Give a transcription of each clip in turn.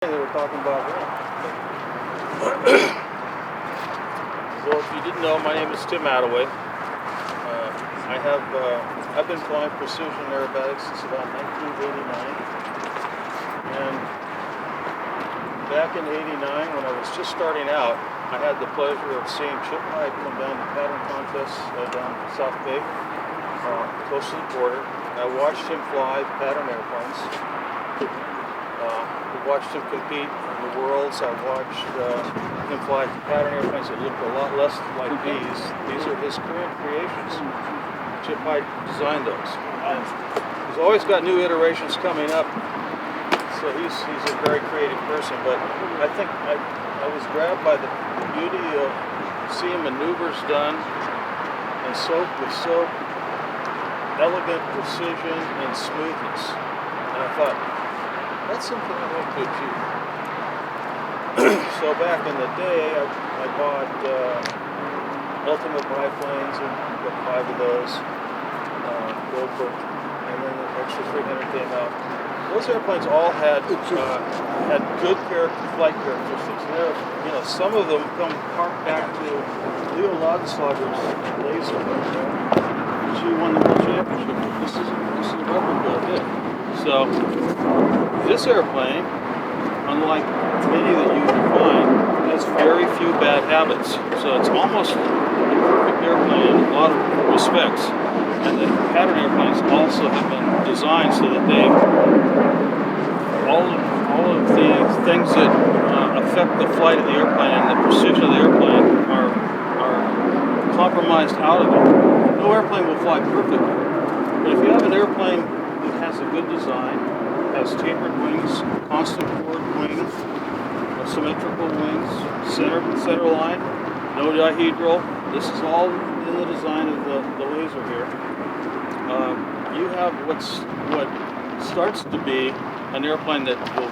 They were talking about that. So if you didn't know, my name is Tim Attaway. I've been flying precision aerobatics since about 1989. And back in '89, when I was just starting out, I had the pleasure of seeing Chip Hyde come down to pattern contests down South Bay, close to the border. I watched him fly pattern airplanes. I watched him compete in the Worlds. I watched him fly pattern airplanes that looked a lot less like these. These are his current creations. Chip Hyde designed those. And he's always got new iterations coming up. So he's a very creative person. But I think I was grabbed by the beauty of seeing maneuvers done and with so elegant precision and smoothness. And I thought, that's something I hope to achieve. So back in the day, I bought Ultimate biplanes, and got 5 of those, Goldberg, and then the extra 300 came out. Those airplanes all had good flight characteristics. And some of them hark back to Leo Ladenslager's laser, which he won the world championship with. This is a replica of it. So this airplane, unlike many that you would find, has very few bad habits. So it's almost a perfect airplane in a lot of respects. And the pattern airplanes also have been designed so that all of the things that affect the flight of the airplane and the precision of the airplane are compromised out of it. No airplane will fly perfectly. But if you have an airplane that has a good design, has tapered wings, constant forward wing, symmetrical wings, center line, no dihedral. This is all in the design of the laser here. You have what starts to be an airplane that will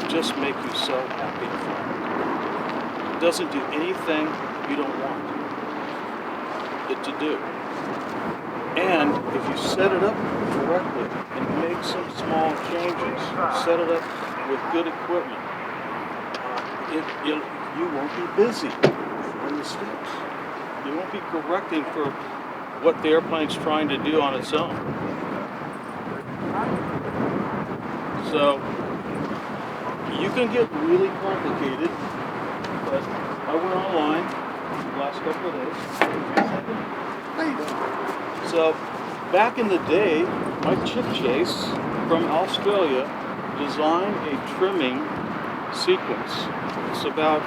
just make you so happy to fly. It doesn't do anything you don't want it to do. And if you set it up correctly and make some small changes, set it up with good equipment, you won't be busy on the steps. You won't be correcting for what the airplane's trying to do on its own. So you can get really complicated, but I went online the last couple of days. How you doing? So back in the day, Mike Chipchase from Australia designed a trimming sequence. It's about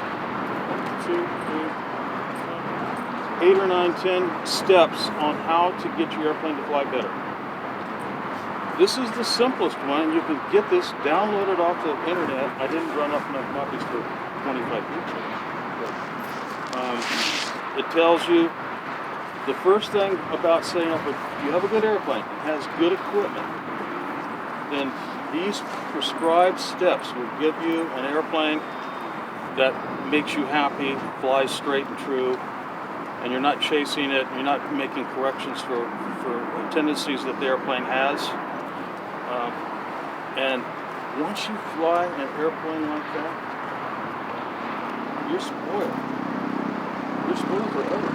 8 or 9, 10 steps on how to get your airplane to fly better. This is the simplest one. You can get this downloaded off the internet. I didn't run up enough copies for 25 people. It tells you the first thing about setting up, if you have a good airplane, it has good equipment, then these prescribed steps will give you an airplane that makes you happy, flies straight and true, and you're not chasing it, you're not making corrections for tendencies that the airplane has. And once you fly an airplane like that, you're spoiled. You're spoiled forever.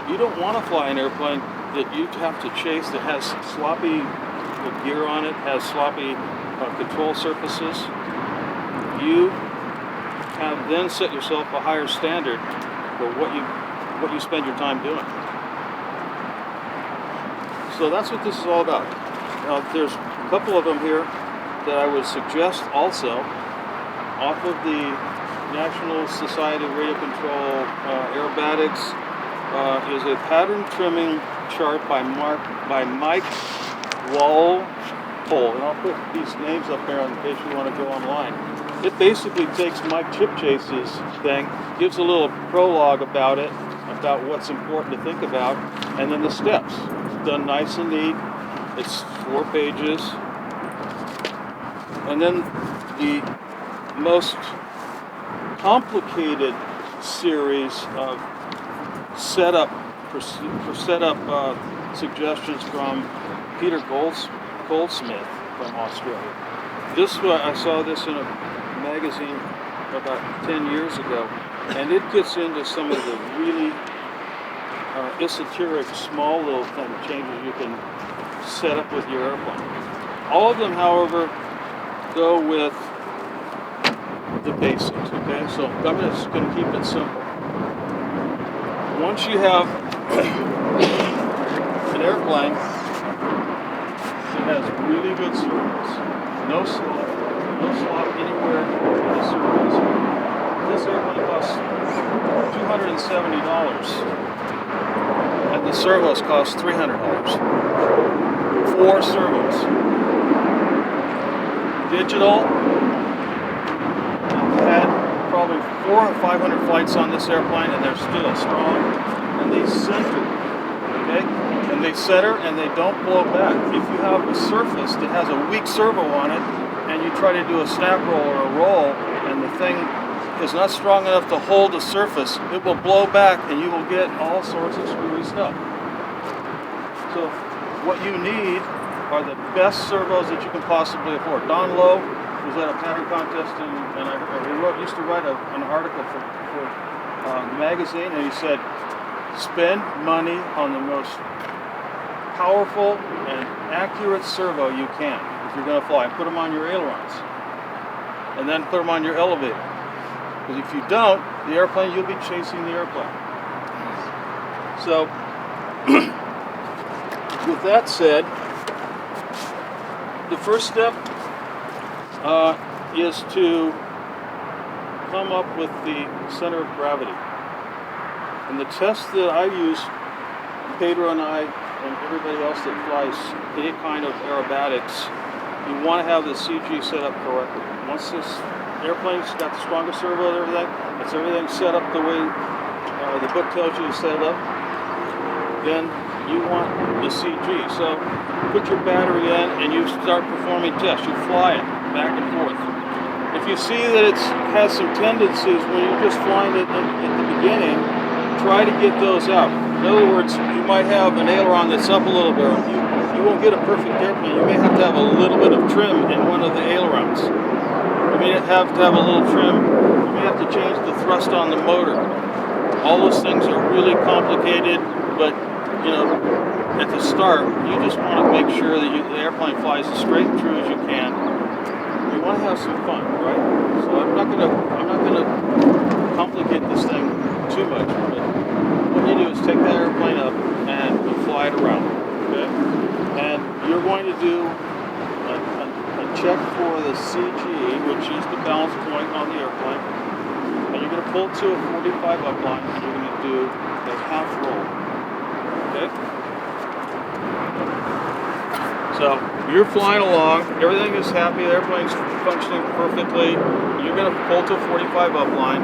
You don't want to fly an airplane that you have to chase that has sloppy gear on it, has sloppy control surfaces. You have then set yourself a higher standard for what you spend your time doing. So that's what this is all about. Now, there's a couple of them here that I would suggest also off of the National Society of Radio Control Aerobatics is a pattern trimming chart by Mike Walpole, and I'll put these names up there in case you want to go online. It basically takes Mike Chipchase's thing, gives a little prologue about it, about what's important to think about, and then the steps. It's done nice and neat. It's 4 pages. And then the most complicated series of setup suggestions from Peter Goldsmith from Australia. I saw this in a magazine about 10 years ago, and it gets into some of the really esoteric, small little kind of changes you can set up with your airplane. All of them, however, go with the basics, okay? So I'm just going to keep it simple. Once you have an airplane that has really good servos, no slop anywhere in the servos. This airplane costs $270, and the servos cost $300. 4 servos. Digital. I've had probably 400 or 500 flights on this airplane, and they're still strong, and they center, okay? And they center and they don't blow back. If you have a surface that has a weak servo on it, and you try to do a snap roll or a roll, and the thing is not strong enough to hold the surface, it will blow back, and you will get all sorts of screwy stuff. So what you need are the best servos that you can possibly afford. Don Lowe was at a pattern contest, and used to write an article for a magazine, and he said, spend money on the most powerful and accurate servo you can if you're going to fly. Put them on your ailerons, and then put them on your elevator. Because if you don't, the airplane, you'll be chasing the airplane. So, with that said, the first step is to come up with the center of gravity. And the test that I use, Pedro and I, and everybody else that flies any kind of aerobatics, you want to have the CG set up correctly. Once this airplane's got the strongest servo and everything, it's everything set up the way the book tells you to set it up, then you want the CG. So put your battery in and you start performing tests. You fly it back and forth. If you see that it has some tendencies when you're just flying it at the beginning, try to get those out. In other words, you might have an aileron that's up a little bit. You won't get a perfect airplane. You may have to have a little bit of trim in one of the ailerons. You may have to have a little trim. You may have to change the thrust on the motor. All those things are really complicated, but you know, at the start, you just want to make sure that the airplane flies as straight and true as you can. You want to have some fun, right? So I'm not gonna complicate this thing too much. But what you do is take that airplane up and you fly it around, okay? And you're going to do a check for the CG, which is the balance point on the airplane. And you're going to pull to a 45 up line, and you're going to do a half roll. Okay? So you're flying along, everything is happy, the airplane's functioning perfectly. You're going to pull to a 45 up line,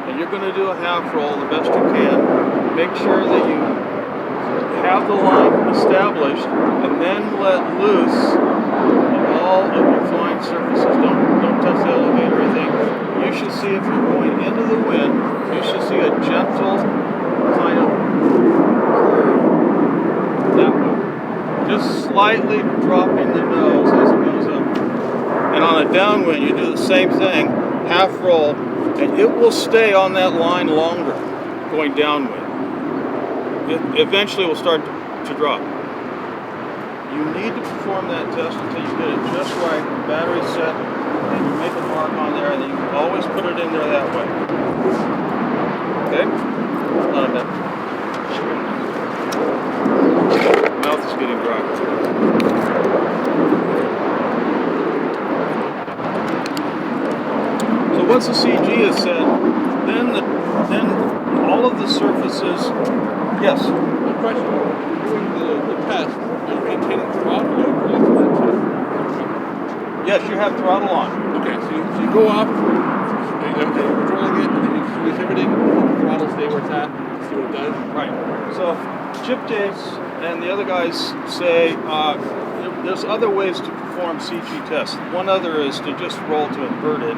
and you're going to do a half roll the best you can. Make sure that you have the line established, and then let loose of all of your flying surfaces. Don't touch the elevator or anything. You should see, if you're going into the wind, you should see a gentle kind of curve that way. Just slightly dropping the nose as it goes up. And on a downwind, you do the same thing, half roll, and it will stay on that line longer going downwind. It eventually will start to drop. You need to perform that test until you get it just right, the battery's set, and you make a mark on there, and then you can always put it in there that way. Okay? Hold on a minute. My mouth is getting dry. So once the CG is set, then all of the surfaces. Yes. My question: during the test, are you maintaining throttle over after that test? Yes, you have throttle on. Okay, so you go up, and you're controlling it, and then you squeeze everything, and the throttle stay where it's at, see what it does. Right. So Chip Davis and the other guys say there's other ways to perform CG tests. One other is to just roll to invert it,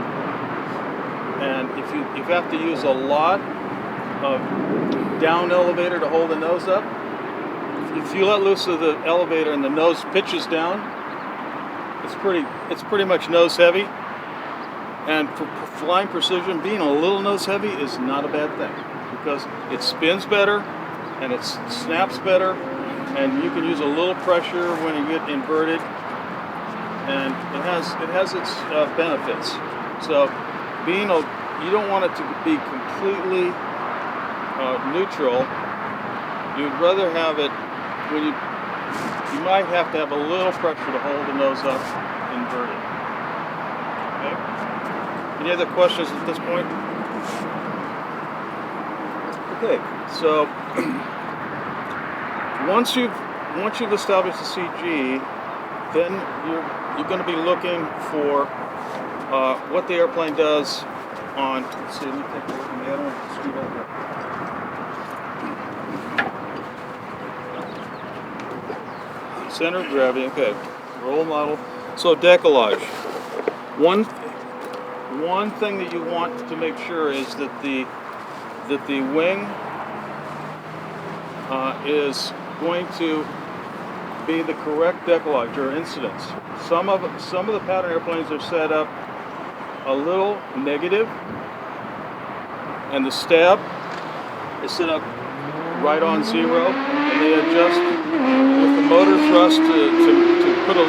and if you have to use a lot of down elevator to hold the nose up. If you let loose of the elevator and the nose pitches down, it's pretty much nose heavy. And for flying precision, being a little nose heavy is not a bad thing because it spins better and it snaps better, and you can use a little pressure when you get inverted, and it has its benefits. So you don't want it to be completely neutral. You'd rather have it when you might have to have a little pressure to hold the nose up inverted. Okay? Any other questions at this point? Okay, so once you've established the CG, then you're going to be looking for what the airplane does on. Let's see, let me take a look at the other one. Scoot over. Center of gravity. Okay, roll model. So decollage. One thing that you want to make sure is that the wing is going to be the correct decollage or incidence. Some of the pattern airplanes are set up a little negative, and the stab is set up right on zero, and they adjust with the motor thrust to put a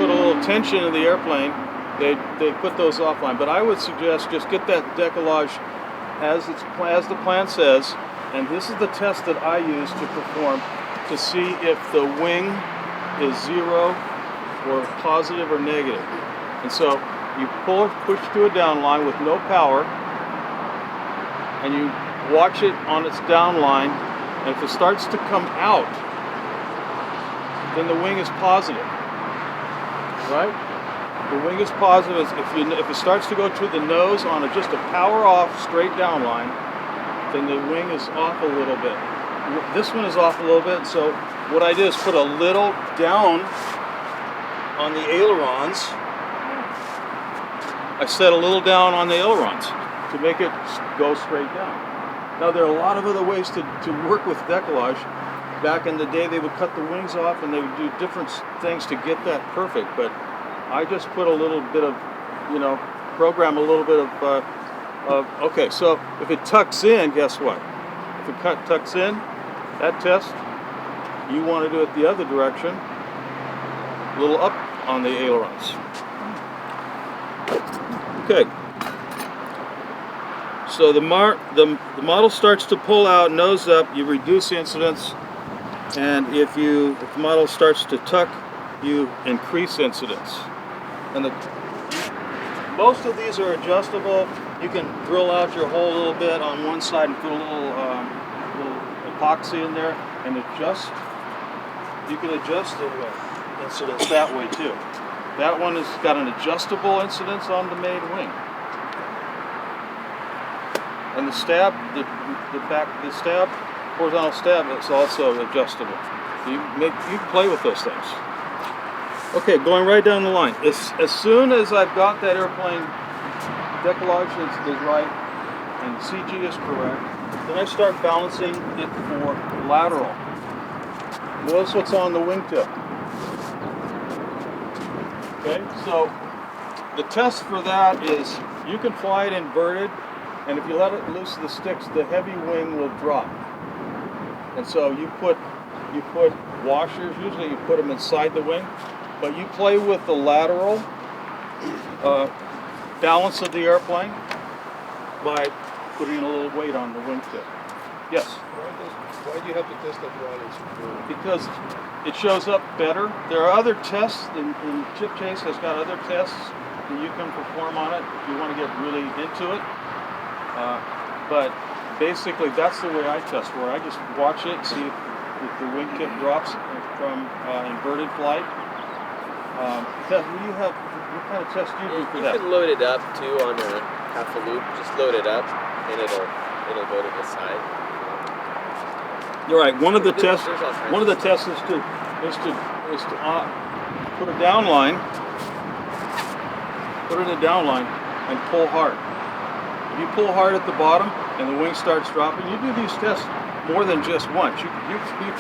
little tension in the airplane. They put those offline, but I would suggest just get that decollage as the plan says, and this is the test that I use to perform to see if the wing is zero or positive or negative. And so you push to a down line with no power, and you watch it on its down line, and if it starts to come out, then the wing is positive, right? The wing is positive. If it starts to go to the nose on just a power off straight down line, then the wing is off a little bit. This one is off a little bit, so what I did is put a little down on the ailerons. I set a little down on the ailerons to make it go straight down. Now there are a lot of other ways to work with decollage. Back in the day they would cut the wings off and they would do different things to get that perfect, but I just put a little bit of, program a little bit of okay, so if it tucks in, guess what? If it tucks in, that test, you want to do it the other direction, a little up on the ailerons. Okay. So the model starts to pull out, nose up, you reduce incidence, and if the model starts to tuck, you increase incidence. And most of these are adjustable. You can drill out your hole a little bit on one side and put a little epoxy in there and adjust. You can adjust the incidence that way too. That one has got an adjustable incidence on the main wing. And the stab, the horizontal stab is also adjustable. You play with those things. Okay, going right down the line. As soon as I've got that airplane decollage is right and CG is correct, then I start balancing it for lateral. Notice what's on the wingtip. Okay, so the test for that is you can fly it inverted, and if you let it loose the sticks, the heavy wing will drop. And so you put washers, usually you put them inside the wing, but you play with the lateral balance of the airplane by putting a little weight on the wingtip. Yes? Why do you have to test that while it's inverted? Because it shows up better. There are other tests, and Chip Chase has got other tests that you can perform on it if you want to get really into it. But basically that's the way I test, where I just watch it, see if the wingtip drops from inverted flight. What kind of test do you do for that? You can load it up too on a half a loop. Just load it up, and it'll go to the side. You're right. One of the tests is to put a down line, and pull hard. If you pull hard at the bottom and the wing starts dropping, you do these tests more than just once. You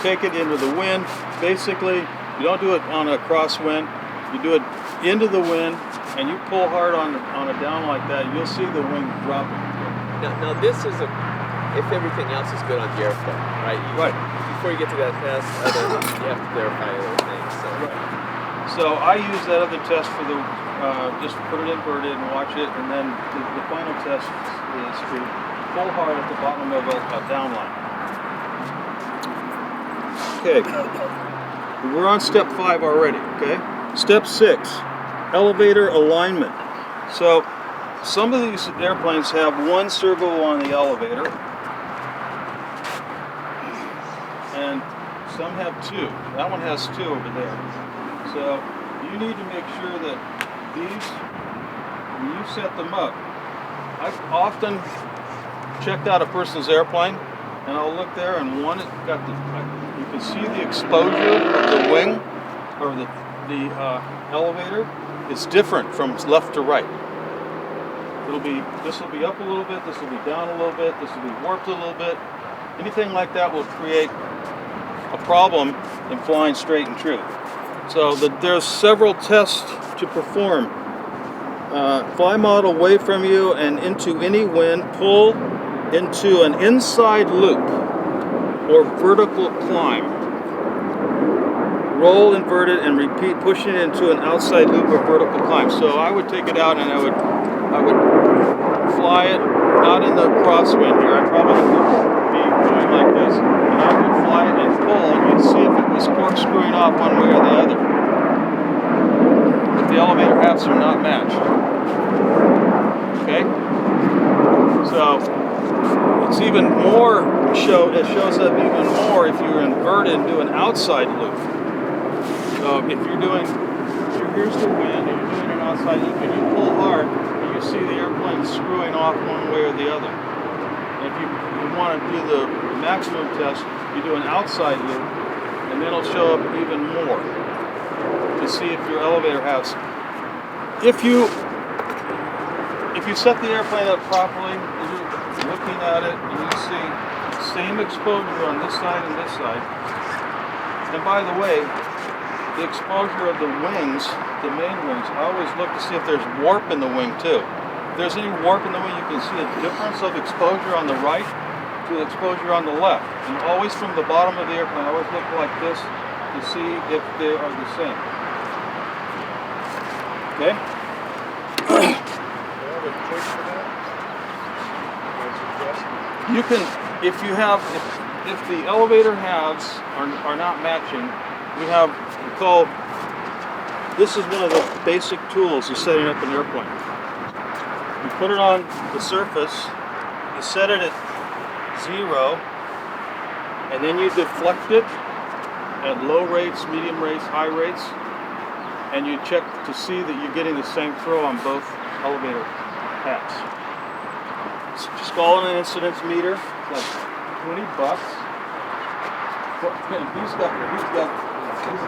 take it into the wind. Basically, you don't do it on a crosswind. you do it into the wind, and you pull hard on a down like that, you'll see the wing dropping. Now this is if everything else is good on the airplane, right? Right. Before you get to that test, you have to verify other things. So. So I use that other test for the, just put it inverted and watch it, and then the final test is to pull hard at the bottom of a down line. Okay, we're on step 5 already, okay? Step 6, elevator alignment. So some of these airplanes have one servo on the elevator, and some have 2. That one has 2 over there. So you need to make sure that these, when you set them up, I've often checked out a person's airplane, and I'll look there, and one got you can see the exposure of the wing or the elevator is different from left to right. This will be up a little bit, this will be down a little bit, this will be warped a little bit. Anything like that will create a problem in flying straight and true. So there's several tests to perform. Fly model away from you and into any wind, pull into an inside loop or vertical climb. Roll inverted and repeat pushing it into an outside loop or vertical climb. So I would take it out and I would fly it, not in the crosswind here. I probably would be going like this, and I would fly it and pull, and you'd see if it was corkscrewing off one way or the other. If the elevator halves are not matched. Okay? So it's even more it shows up even more if you invert and do an outside loop. So if you're doing, here's the wind, and you're doing an outside loop, and you pull hard, and you see the airplane screwing off one way or the other. And if you want to do the maximum test, you do an outside loop, and then it'll show up even more to see if your elevator has. If you set the airplane up properly, and you're looking at it, and you see the same exposure on this side and this side. And by the way, the exposure of the wings, the main wings, I always look to see if there's warp in the wing too. If there's any warp in the wing, you can see a difference of exposure on the right to the exposure on the left. And always from the bottom of the airplane, I always look like this to see if they are the same. Okay? You can, if the elevator halves are not matching, we call, this is one of the basic tools of setting up an airplane. You put it on the surface, you set it at 0, and then you deflect it at low rates, medium rates, high rates, and you check to see that you're getting the same throw on both elevator halves. Just call it an incidence meter, it's like $20.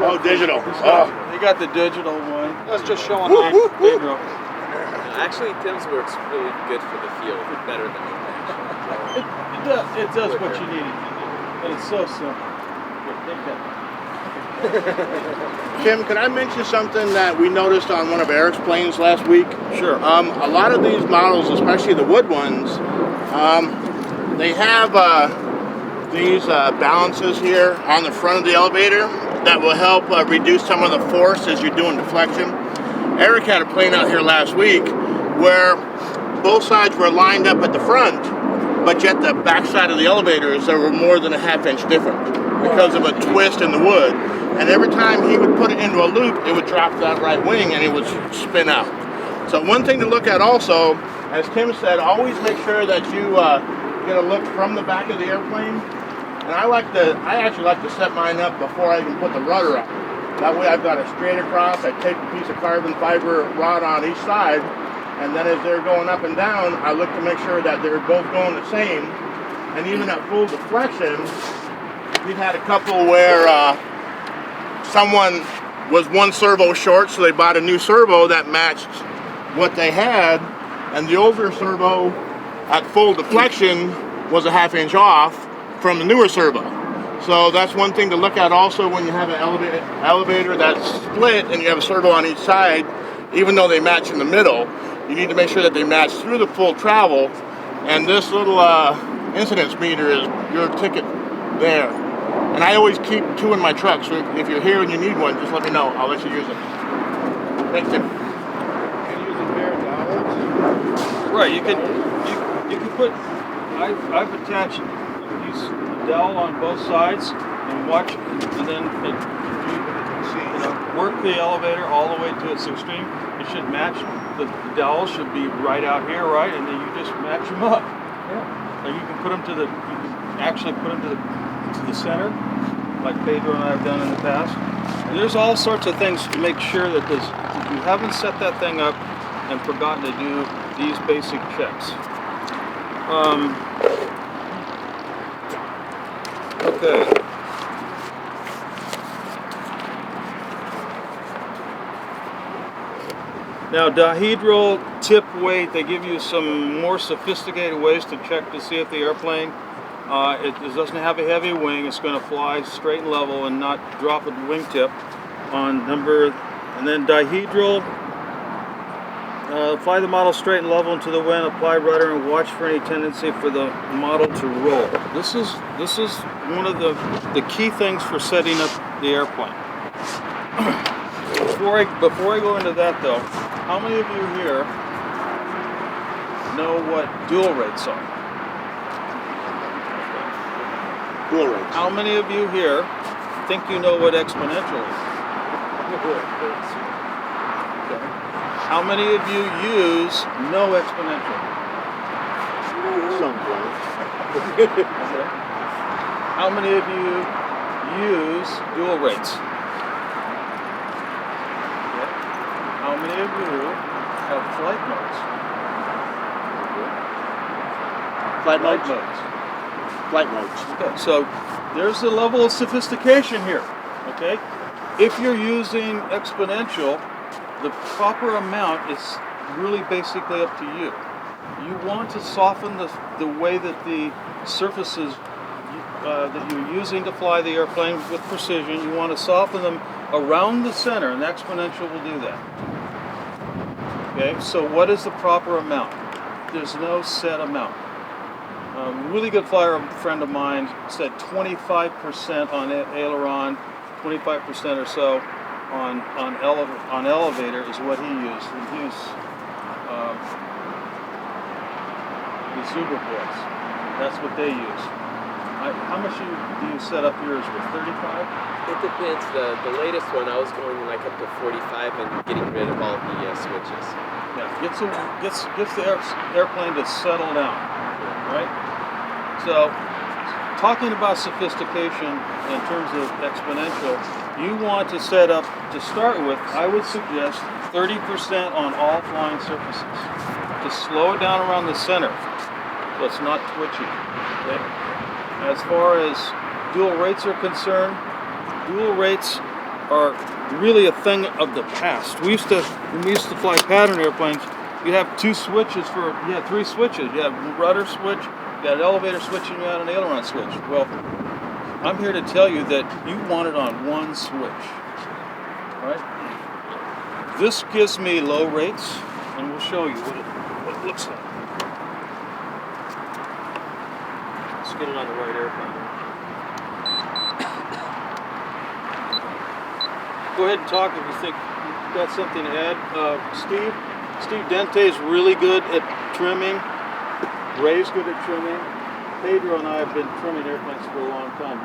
Oh, digital. He got the digital one. That's just showing There off. you go. Actually, Tim's works really good for the field, better than the It does what you need it to do, and it's so simple. Here, take that. Tim, can I mention something that we noticed on one of Eric's planes last week? Sure. A lot of these models, especially the wood ones, they have these balances here on the front of the elevator that will help reduce some of the force as you're doing deflection. Eric had a plane out here last week where both sides were lined up at the front, but yet the back side of the elevators, there were more than a half-inch different because of a twist in the wood. And every time he would put it into a loop, it would drop that right wing and it would spin out. So one thing to look at also, as Tim said, always make sure that you get a look from the back of the airplane. And I actually like to set mine up before I even put the rudder up. That way I've got it straight across. I take a piece of carbon fiber rod on each side, and then as they're going up and down, I look to make sure that they're both going the same. And even at full deflection, we've had a couple where someone was one servo short, so they bought a new servo that matched what they had, and the older servo at full deflection was a half-inch off from the newer servo. So that's one thing to look at also when you have an elevator that's split and you have a circle on each side. Even though they match in the middle, you need to make sure that they match through the full travel. And this little incidence meter is your ticket there. And I always keep 2 in my truck, so if you're here and you need one, just let me know. I'll let you use it. Thank you. Can you use a pair of dowels? Right, you can put, I've attached these dowel on both sides and watch, and then work the elevator all the way to its extreme. It should match, the dowels should be right out here, right? And then you just match them up. Yeah. And you can put them to the, you can actually put them to the center, like Pedro and I have done in the past. And there's all sorts of things to make sure that this, if you haven't set that thing up and forgotten to do these basic checks. Okay. Now, dihedral, tip weight, they give you some more sophisticated ways to check to see if the airplane it doesn't have a heavy wing. It's going to fly straight and level and not drop a wingtip on number. And then dihedral, fly the model straight and level into the wind, apply rudder, and watch for any tendency for the model to roll. This is one of the key things for setting up the airplane. Before I go into that though, how many of you here know what dual rates are? Dual rates. How many of you here think you know what exponential is? Okay. How many of you use no exponential? Some point. Okay. How many of you use dual rates? Okay. How many of you have flight modes? Flight Flight modes. modes. Flight modes. Okay, so there's a level of sophistication here, okay? If you're using exponential, the proper amount is really basically up to you. You want to soften the way that the surfaces that you're using to fly the airplane with precision, you want to soften them around the center, and the exponential will do that. Okay, so what is the proper amount? There's no set amount. A really good flyer friend of mine said 25% on aileron, 25% or so on elevator is what he used. He used the Zuber boys. That's what they use. How much do you set up yours with? 35? It depends. The latest one, I was going like up to 45 and getting rid of all the switches. Yeah, gets the airplane to settle down, right? So, talking about sophistication in terms of exponential, you want to set up, to start with, I would suggest 30% on all flying surfaces. To slow it down around the center, so it's not twitchy, okay? As far as dual rates are concerned, dual rates are really a thing of the past. When we used to fly pattern airplanes, you have 2 switches you had 3 switches. You had a rudder switch, you had an elevator switch, and you had an aileron switch. Well, I'm here to tell you that you want it on one switch, right? This gives me low rates, and we'll show you what it looks like. Let's get it on the right airplane. Go ahead and talk if you think you've got something to add. Steve Dente is really good at trimming. Ray's good at trimming. Pedro and I have been trimming airplanes for a long time.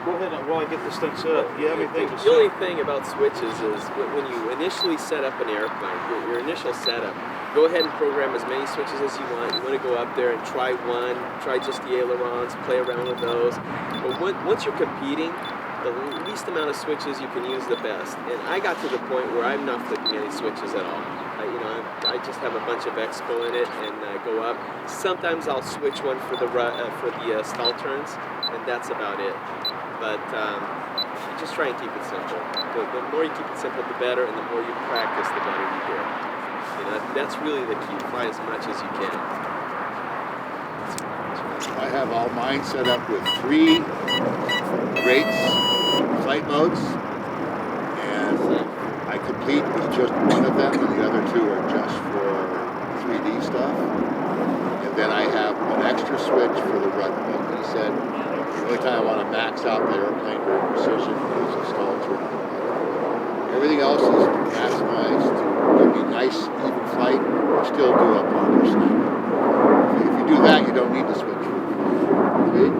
Go ahead while I get this thing set up. Do you have anything to say? The only thing about switches is when you initially set up an airplane, your initial setup, go ahead and program as many switches as you want. You want to go up there and try one, try just the ailerons, play around with those. But once you're competing, the least amount of switches you can use, the best. And I got to the point where I'm not flipping any switches at all. I just have a bunch of expo in it and go up. Sometimes I'll switch one for the stall turns, and that's about it. But just try and keep it simple. The more you keep it simple, the better, and the more you practice, the better you get. That's really the key. Fly as much as you can. I have all mine set up with 3 rates, flight modes, and I complete just one of them, and the other two are just for 3D stuff. And then I have an extra switch for the rudder. Like he said, the only time I want to max out the airplane for precision is installed through. Everything else is maximized to give me nice, even flight, or still do a proper snap. If you do that, you don't need to switch. Okay?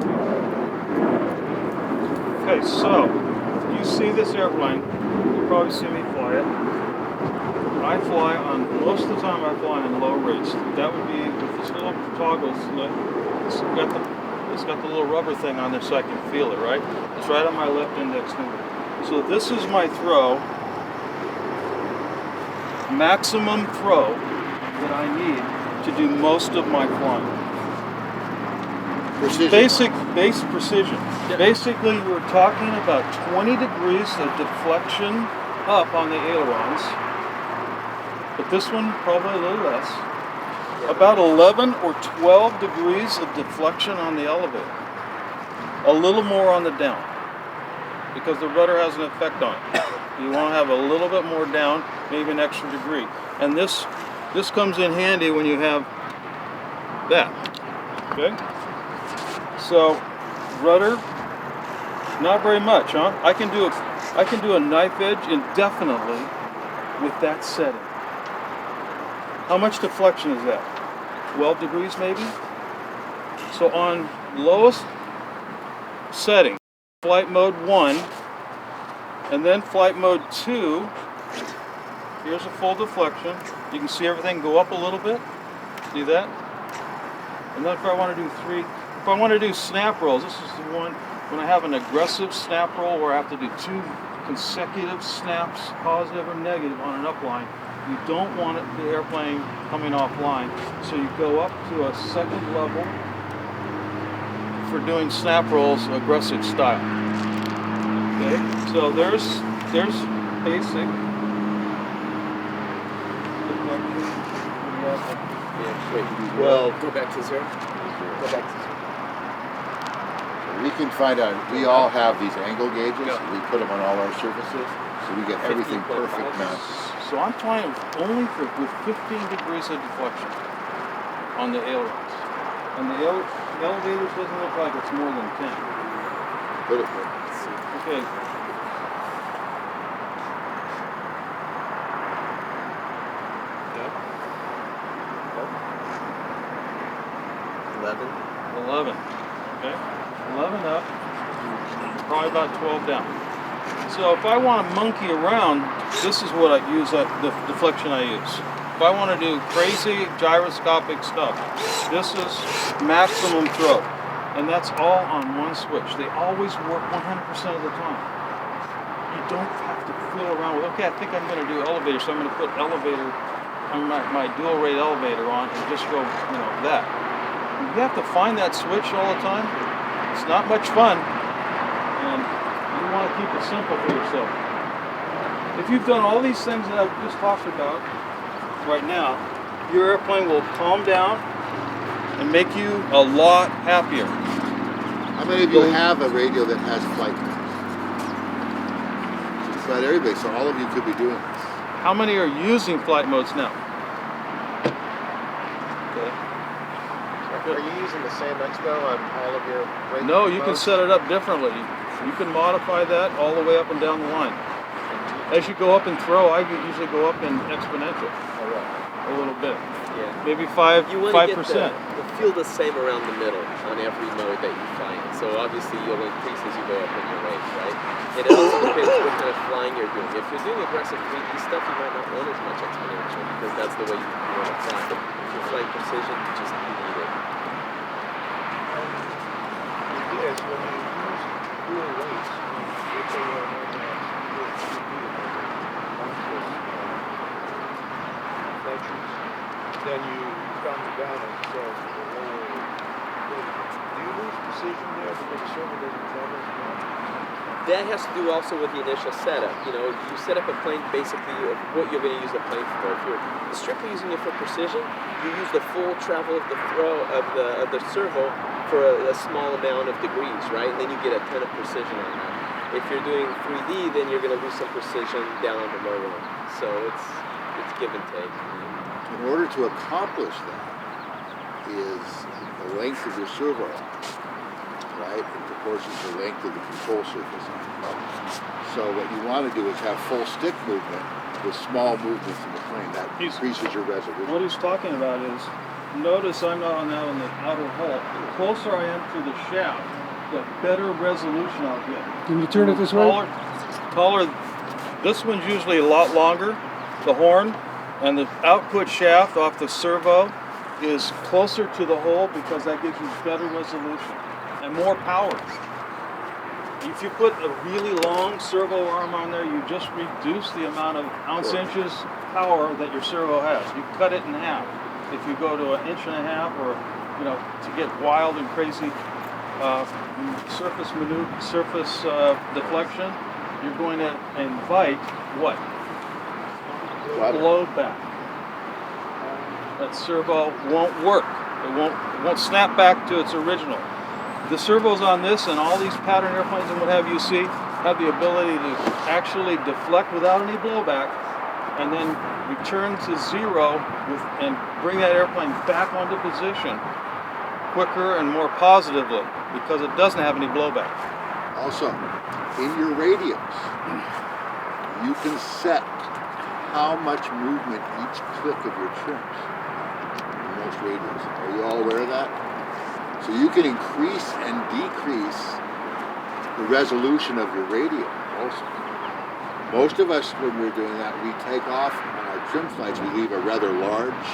Okay, so you see this airplane, you probably see me fly it. I fly on, most of the time I fly on low rates. That would be with this little toggle slit. It's got the little rubber thing on there so I can feel it, right? It's right on my left index finger. So this is my throw, maximum throw that I need to do most of my flying. Precision. Base precision. Yeah. Basically, we're talking about 20 degrees of deflection up on the ailerons, but this one probably a little less. About 11 or 12 degrees of deflection on the elevator. A little more on the down, because the rudder has an effect on it. You want to have a little bit more down, maybe an extra degree. And this comes in handy when you have that. Okay? So rudder, not very much, huh? I can do a knife edge indefinitely with that setting. How much deflection is that? 12 degrees maybe? So on lowest setting, flight mode 1, and then flight mode 2, here's a full deflection. You can see everything go up a little bit. See that? And then if I want to do 3, if I want to do snap rolls, this is the one when I have an aggressive snap roll where I have to do 2 consecutive snaps, positive or negative, on an upline. You don't want the airplane coming offline, so you go up to a second level for doing snap rolls aggressive style. Okay, so there's basic. Yeah, wait. Well, Go back to 0. Go back to 0. we can find out. We all have these angle gauges. Yeah. We put them on all our surfaces, so we get everything 15.5. perfect match. So I'm flying only with 15 degrees of deflection on the ailerons. And the elevators doesn't look like it's more than 10. Put it. Okay. Yep. 11. 11. Okay. 11 up. Probably about 12 down. So if I want to monkey around, this is what I use, the deflection I use. If I want to do crazy gyroscopic stuff, this is maximum throw. And that's all on one switch. They always work 100% of the time. You don't have to fiddle around with, okay, I think I'm going to do elevator, so I'm going to put elevator, my dual rate elevator on and just go, that. You have to find that switch all the time. It's not much fun. And you want to keep it simple for yourself. If you've done all these things that I've just talked about right now, your airplane will calm down and make you a lot happier. How many of you have a radio that has flight modes? It's not everybody, so all of you could be doing this. How many are using flight modes now? Okay. Are you using the same expo on all of your radio No, you can modes? set it up differently. You can modify that all the way up and down the line. As you go up and throw, I usually go up in exponential Oh, right. a little bit. Yeah. Maybe You want to get 5%. the feel the same around the middle on every mode that you fly in. So obviously you'll increase as you go up in your range, right? It also depends what kind of flying you're doing. If you're doing aggressive 3D stuff, you might not want as much exponential because that's the way you want to fly. But if you're flying precision, you need it. Yes, when you use dual rates, if they are then you come down and so the lower Do you lose precision there because the servo doesn't travel as well? That has to do also with the initial setup. You know, you set up a plane basically of what you're going to use the plane for. If you're strictly using it for precision, you use the full travel of the throw of the servo for a small amount of degrees, right? And then you get a ton of precision on that. If you're doing 3D, then you're going to lose some precision down on the low end. So it's give and take. In order to accomplish that is the length of your servo arm, right, in proportion to the length of the control surface. So what you want to do is have full stick movement with small movements in the plane. That increases your resolution. What he's talking about is, notice I'm not on that on the outer hull. The closer I am to the shaft, the better resolution I'll get. Can you turn it this way? Taller. This one's usually a lot longer, the horn, and the output shaft off the servo is closer to the hole because that gives you better resolution and more power. If you put a really long servo arm on there, you just reduce the amount of ounce-inches power that your servo has. You cut it in half. If you go to 1.5 inches or, you know, to get wild and crazy surface deflection, you're going to invite what? Blowback. That servo won't work. It won't snap back to its original. The servos on this and all these pattern airplanes and what have you see have the ability to actually deflect without any blowback and then return to zero and bring that airplane back onto position quicker and more positively because it doesn't have any blowback. Also, in your radios, you can set how much movement each click of your trims in most radios. Are you all aware of that? So you can increase and decrease the resolution of your radio also. Most of us, when we're doing that, we take off on our trim flights, we leave a rather large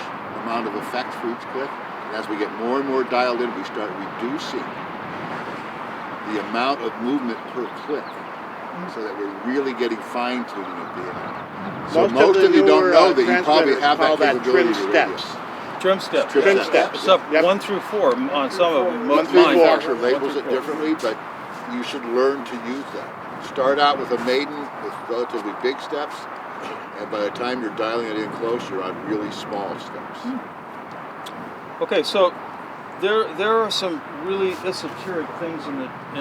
amount of effect for each click. And as we get more and more dialed in, we start reducing the amount of movement per click so that we're really getting fine-tuning at the end. So most of you don't know that you probably have that capability in your radios. Trim steps. Trim steps. It's up Yep. 1 through 4 on some of them. 1 through Mine. 4 actually labels it differently, but you should learn to use that. Start out with a maiden with relatively big steps, and by the time you're dialing it in close, you're on really small steps. Okay, so there are some really esoteric things in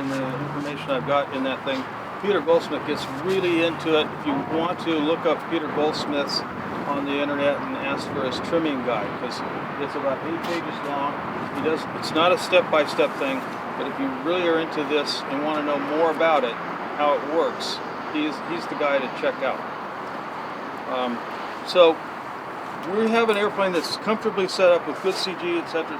the information I've got in that thing. Peter Goldsmith gets really into it. If you want to look up Peter Goldsmith's on the internet and ask for his trimming guide because it's about 8 pages long. It's not a step-by-step thing, but if you really are into this and want to know more about it, how it works, he's the guy to check out. So we have an airplane that's comfortably set up with good CG, etc.,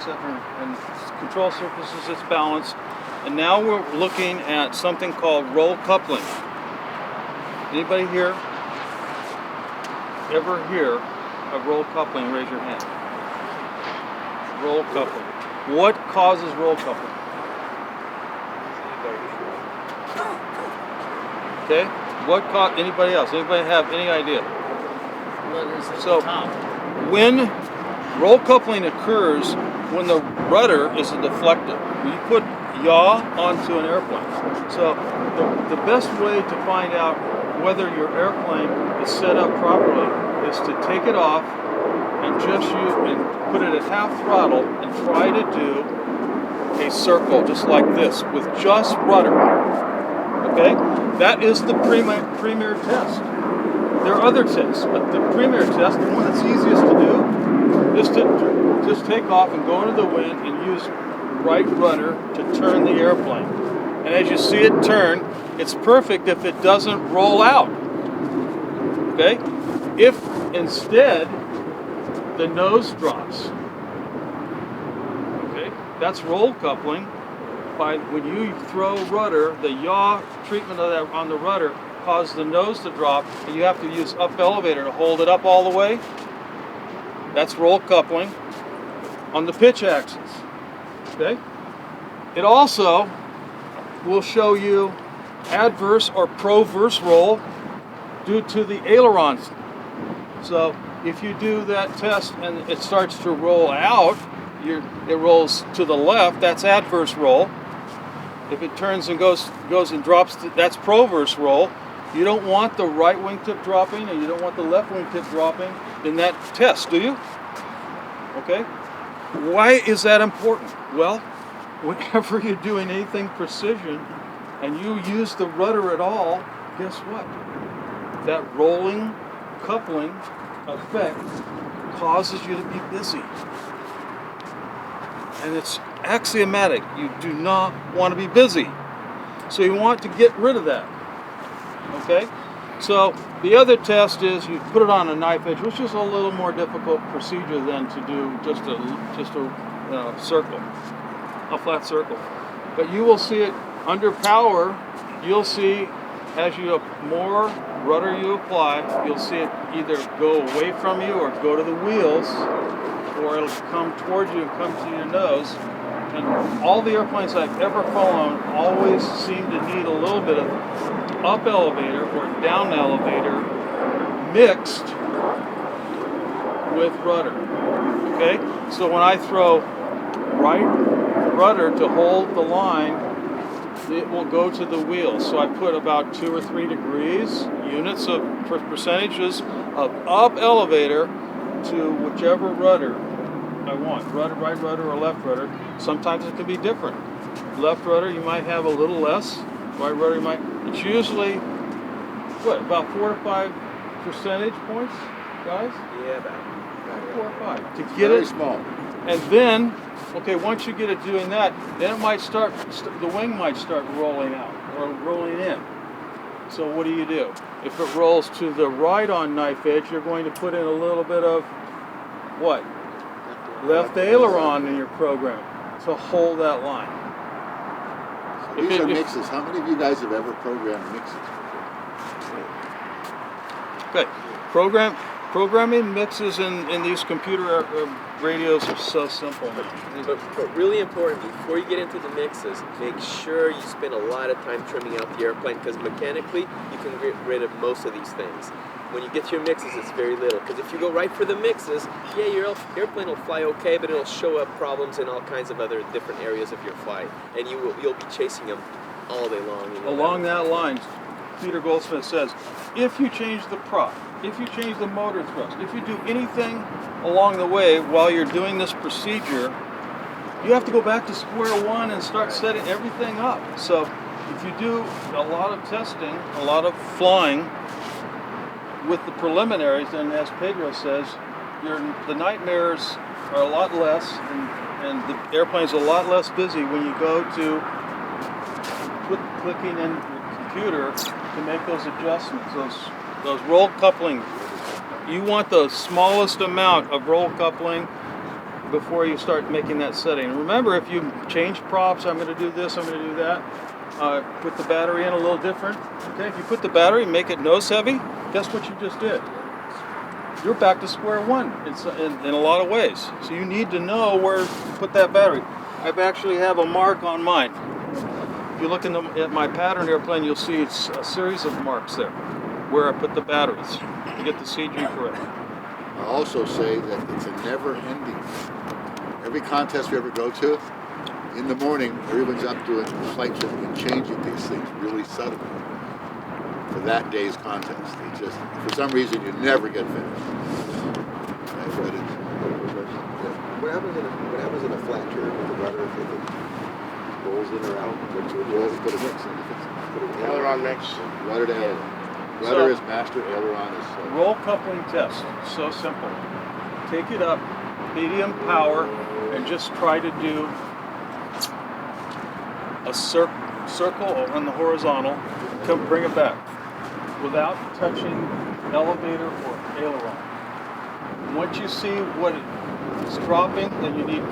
and control surfaces that's balanced. And now we're looking at something called roll coupling. Anybody here ever hear of roll coupling? Raise your hand. Roll coupling. What causes roll coupling? Okay. Anybody else? Anybody have any idea? So, when roll coupling occurs when the rudder is deflected. You put yaw onto an airplane. So the best way to find out whether your airplane is set up properly is to take it off and put it at half throttle and try to do a circle just like this with just rudder. Okay? That is the premier test. There are other tests, but the premier test, the one that's easiest to do, is to just take off and go into the wind and use right rudder to turn the airplane. And as you see it turn, it's perfect if it doesn't roll out. Okay? If instead the nose drops, okay, that's roll coupling. When you throw rudder, the yaw treatment of that on the rudder causes the nose to drop, and you have to use up elevator to hold it up all the way. That's roll coupling on the pitch axis. Okay? It also will show you adverse or proverse roll due to the ailerons. So if you do that test and it starts to roll out, it rolls to the left, that's adverse roll. If it turns and goes and drops, that's proverse roll. You don't want the right wingtip dropping, and you don't want the left wingtip dropping in that test, do you? Okay. Why is that important? Well, whenever you're doing anything precision and you use the rudder at all, guess what? That rolling coupling effect causes you to be busy. And it's axiomatic. You do not want to be busy. So you want to get rid of that. Okay? So the other test is you put it on a knife edge, which is a little more difficult procedure than to do just a circle, a flat circle. But you will see it under power. You'll see as more rudder you apply, you'll see it either go away from you or go to the wheels, or it'll come towards you and come to your nose. And all the airplanes I've ever flown always seem to need a little bit of up elevator or down elevator mixed with rudder. Okay? So when I throw right rudder to hold the line, it will go to the wheels. So I put about 2 or 3 degrees, units of percentages of up elevator to whichever rudder I want. Rudder, right rudder or left rudder. Sometimes it can be different. Left rudder you might have a little less. Right rudder you might. It's usually about 4 to 5 percentage points, guys? Yeah, about 4 or 5 to get Very it. small. And then, okay, once you get it doing that, then it might start. The wing might start rolling out or rolling in. So what do? If it rolls to the right on knife edge, you're going to put in a little bit of what? Left aileron in your program to hold that line. These are mixes. How many of you guys have ever programmed mixes? Good. Programming mixes in these computer radios are so simple. But really important, before you get into the mixes, make sure you spend a lot of time trimming out the airplane, because mechanically you can get rid of most of these things. When you get to your mixes, it's very little. Because if you go right for the mixes, yeah, your airplane will fly okay, but it'll show up problems in all kinds of other different areas of your flight, and you'll be chasing them all day long. Along that line, Peter Goldsmith says, if you change the prop, if you change the motor thrust, if you do anything along the way while you're doing this procedure, you have to go back to square one and start setting everything up. So if you do a lot of testing, a lot of flying with the preliminaries, then as Pedro says, the nightmares are a lot less, and the airplane's a lot less busy when you go to clicking in your computer to make those adjustments, those roll coupling. You want the smallest amount of roll coupling before you start making that setting. Remember, if you change props, I'm going to do this, I'm going to do that, put the battery in a little different. Okay, if you put the battery, make it nose heavy, guess what you just did? You're back to square one in a lot of ways. So you need to know where to put that battery. I actually have a mark on mine. If you look at my pattern airplane, you'll see it's a series of marks there where I put the batteries to get the CG correct. I'll also say that it's a never-ending. Every contest we ever go to, in the morning, everyone's up doing flight sim and changing these things really subtly for that day's contest. It just, for some reason, you never get finished. But it's, What happens in a flat turn with the rudder if it rolls in or out? What you always put a mix in. Aileron mix. Rudder to aileron. Rudder is master, aileron is Roll coupling test, so simple. Take it up, medium power, and just try to do a circle on the horizontal. Bring it back without touching elevator or aileron. Once you see what it's dropping, then you need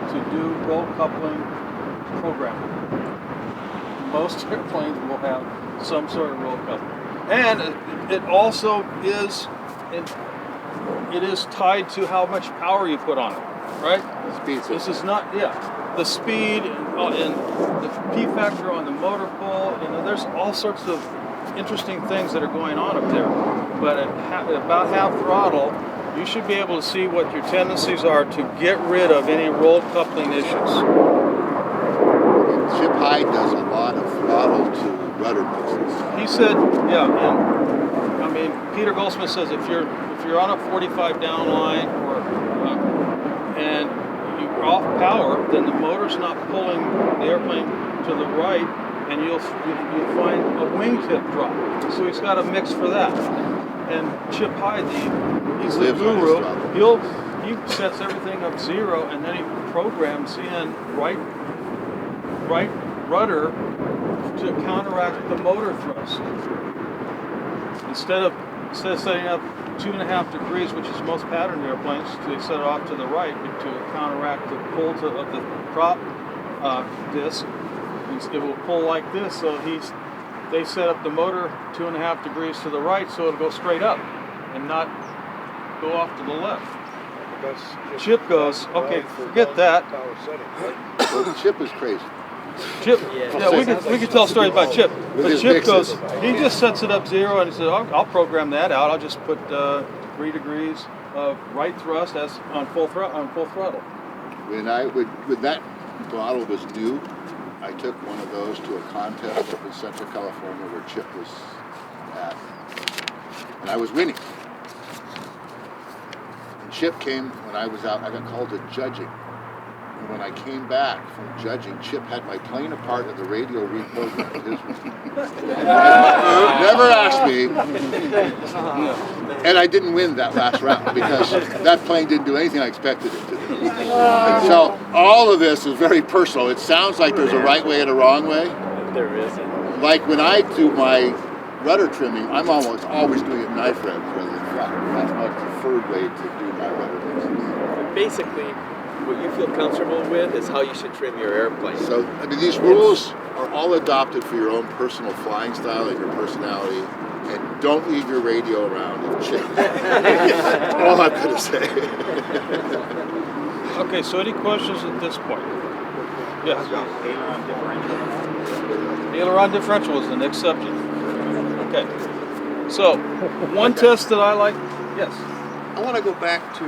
to do roll coupling programming. Most airplanes will have some sort of roll coupling. And it also is, it is tied to how much power you put on it, right? speed. This is not, the speed and the P factor on the motor pull, there's all sorts of interesting things that are going on up there. But at about half throttle, you should be able to see what your tendencies are to get rid of any roll coupling issues. Chip Hyde does a lot of throttle to rudder mixes. He said, yeah, and I mean, Peter Goldsmith says if you're on a 45 down line and you're off power, then the motor's not pulling the airplane to the right, and you'll find a wingtip drop. So he's got a mix for that. And Chip Hyde, he's the Lives on his guru. throttle. He sets everything up 0, and then he programs in right rudder to counteract the motor thrust. Instead of setting up 2.5 degrees, which is most pattern airplanes, they set it off to the right to counteract the pull of the prop disc. It will pull like this, so they set up the motor 2.5 degrees to the right, so it'll go straight up and not go off to the left. Chip goes, okay, forget that. Well, Chip is crazy. Chip, Yeah. we could tell stories about Chip. With But his Chip mixes. goes, he just sets it up 0 and he says, I'll program that out. I'll just put 3 degrees of right thrust as on full throttle. When that throttle was new, I took one of those to a contest up in Central California where Chip was at, and I was winning. And Chip came when I was out. I got called to judging. And when I came back from judging, Chip had my plane apart and the radio reprogrammed. His never asked me, and I didn't win that last round because that plane didn't do anything I expected it to do. And so all of this is very personal. It sounds like there's a right way and a wrong way. There isn't. Like when I do my rudder trimming, I'm almost always doing it knife edge rather than flat. That's my preferred way to do my rudder mixes. Basically, what you feel comfortable with is how you should trim your airplane. So, I mean, these rules are all adopted for your own personal flying style and your personality. And don't leave your radio around if Chip. All I'm going to say. Okay, so any questions at this point? Yes. Aileron differential is the next subject. Okay. So, one test that I like, yes. I want to go back to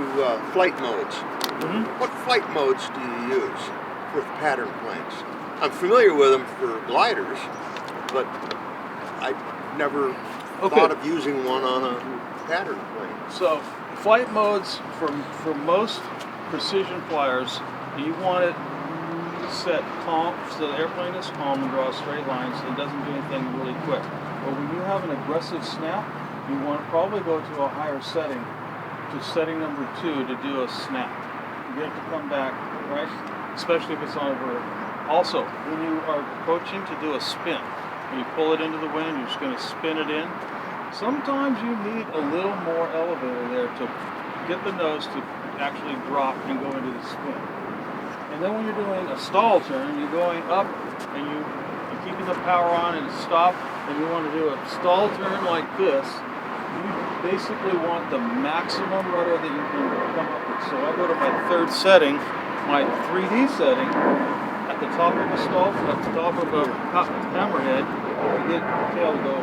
flight modes. Mhm. What flight modes do you use with pattern planes? I'm familiar with them for gliders, but I've never thought of using one on a pattern plane. So, flight modes for most precision flyers, you want it set calm, so the airplane is calm and draws straight lines, so it doesn't do anything really quick. But when you have an aggressive snap, you want to probably go to a higher setting, to setting number 2 to do a snap. You have to come back, right? Especially if it's on a vertical. Also, when you are approaching to do a spin, when you pull it into the wind, you're just going to spin it in. Sometimes you need a little more elevator there to get the nose to actually drop and go into the spin. And then when you're doing a stall turn, you're going up and you're keeping the power on and stop, and you want to do a stall turn like this. You basically want the maximum rudder that you can come up with. So I go to my 3rd setting, my 3D setting, at the top of the stall, at the top of a hammerhead, to get the tail to go.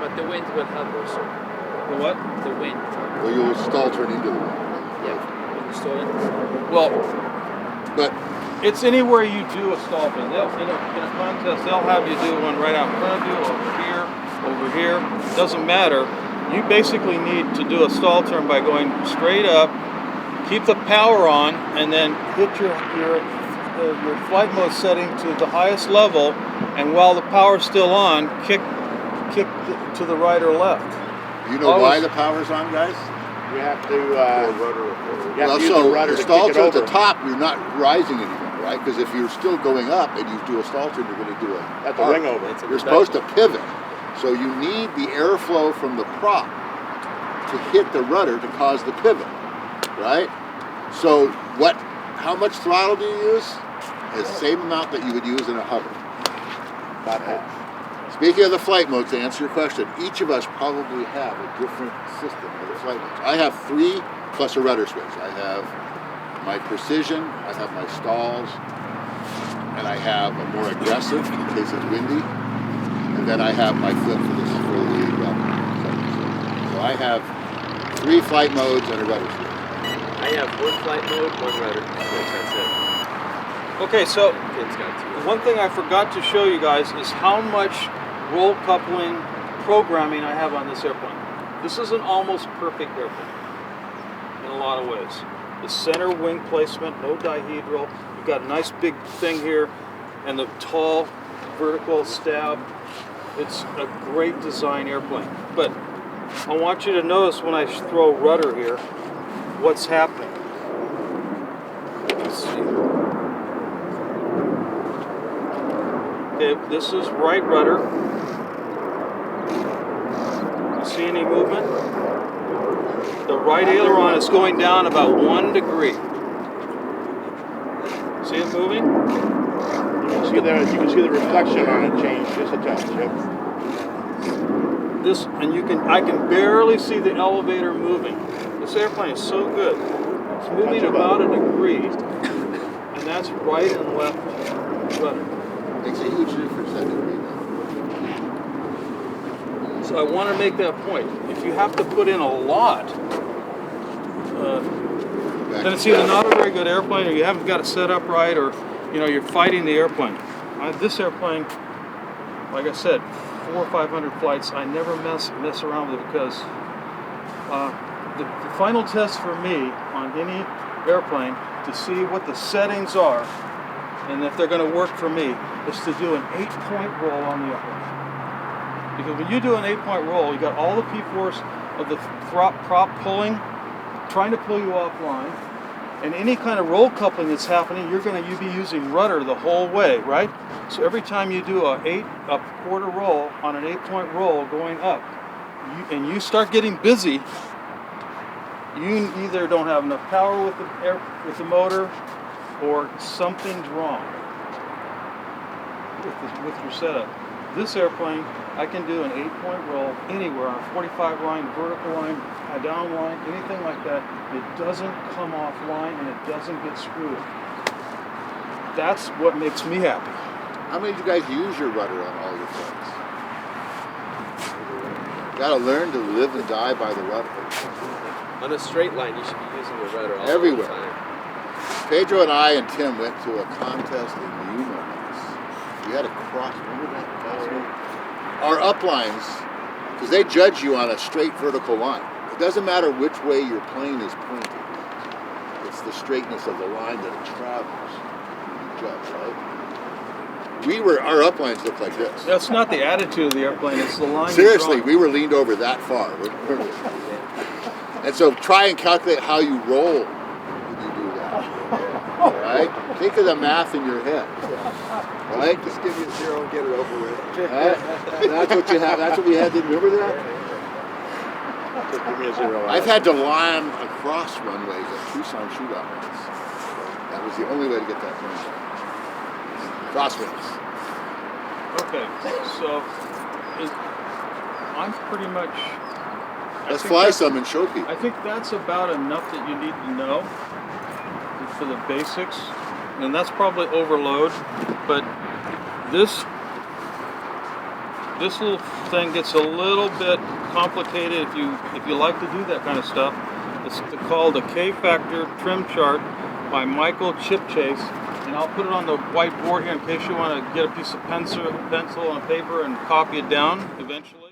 But the wind will help also. The what? The wind. Well, you'll stall turn into the wind. Yeah. When you stall it. Well, But it's anywhere you do a stall pin. In a contest, they'll have you do one right out in front of you, over here. Doesn't matter. You basically need to do a stall turn by going straight up, keep the power on, and then hit your flight mode setting to the highest level, and while the power's still on, kick to the right or left. you know why the power's on, guys? You have to, Well, use so the rudder the to stall kick it turn at the over. top, you're not rising anymore, right? Because if you're still going up and you do a stall turn, you're going to do a That's a arc. wing over. You're supposed to pivot. So you need the airflow from the prop to hit the rudder to cause the pivot, right? So how much throttle do you use? The same amount that you would use in a hover. About half. Speaking of the flight modes, to answer your question, each of us probably have a different system of the flight modes. I have 3 plus a rudder switch. I have my precision, I have my stalls, and I have a more aggressive in case it's windy, and then I have my flip for the rudder. So I have 3 flight modes and a rudder switch. I have 1 flight mode, 1 rudder switch. That's it. Okay, so Ken's got 2. one thing I forgot to show you guys is how much roll coupling programming I have on this airplane. This is an almost perfect airplane in a lot of ways. The center wing placement, no dihedral. You've got a nice big thing here and the tall vertical stab. It's a great design airplane. But I want you to notice when I throw rudder here, what's happening. Let's see. Okay, this is right rudder. You see any movement? The right aileron is going down about 1 degree. See it moving? You can see the reflection on it change just a touch. Yep. This, and I can barely see the elevator moving. This airplane is so good. It's moving about a degree, and that's right and left rudder. Makes a huge difference that degree now. So I want to make that point. If you have to put in a lot, then it's either not a very good airplane, or you haven't got it set up right, or you're fighting the airplane. This airplane, like I said, 400 or 500 flights. I never mess around with it because the final test for me on any airplane to see what the settings are and if they're going to work for me is to do an 8-point roll on the upright. Because when you do an 8-point roll, you got all the P-force of the prop pulling, trying to pull you offline, and any kind of roll coupling that's happening, you're going to be using rudder the whole way, right? So every time you do a quarter roll on an 8-point roll going up, and you start getting busy, you either don't have enough power with the motor, or something's wrong with your setup. This airplane, I can do an 8-point roll anywhere on a 45 line, vertical line, a down line, anything like that. It doesn't come offline and it doesn't get screwed. That's what makes me happy. How many of you guys use your rudder on all your flights? You gotta learn to live and die by the rudder. On a straight line, you should be using your rudder all Everywhere. the time. Pedro and I and Tim went to a contest in Yuma. We had to cross, remember that? Our uplines, because they judge you on a straight vertical line. It doesn't matter which way your plane is pointed. It's the straightness of the line that it travels. You judge, right? Our uplines looked like this. That's not the attitude of the airplane, it's the line. Seriously, we were leaned over that far. And so try and calculate how you roll when you do that. All right? Think of the math in your head. Right? Just give me a 0 and get it over with. That's what you have. That's what we had to remember that? Just give me a 0. I've had to line across runways at Tucson shootout runs. That was the only way to get that plane done. Crosswinds. Okay, so I'm pretty much... Let's fly some and show people. I think that's about enough that you need to know for the basics. And that's probably overload, but this little thing gets a little bit complicated if you like to do that kind of stuff. It's called a K-Factor trim chart by Michael Chipchase, and I'll put it on the whiteboard here in case you want to get a piece of pencil and paper and copy it down eventually.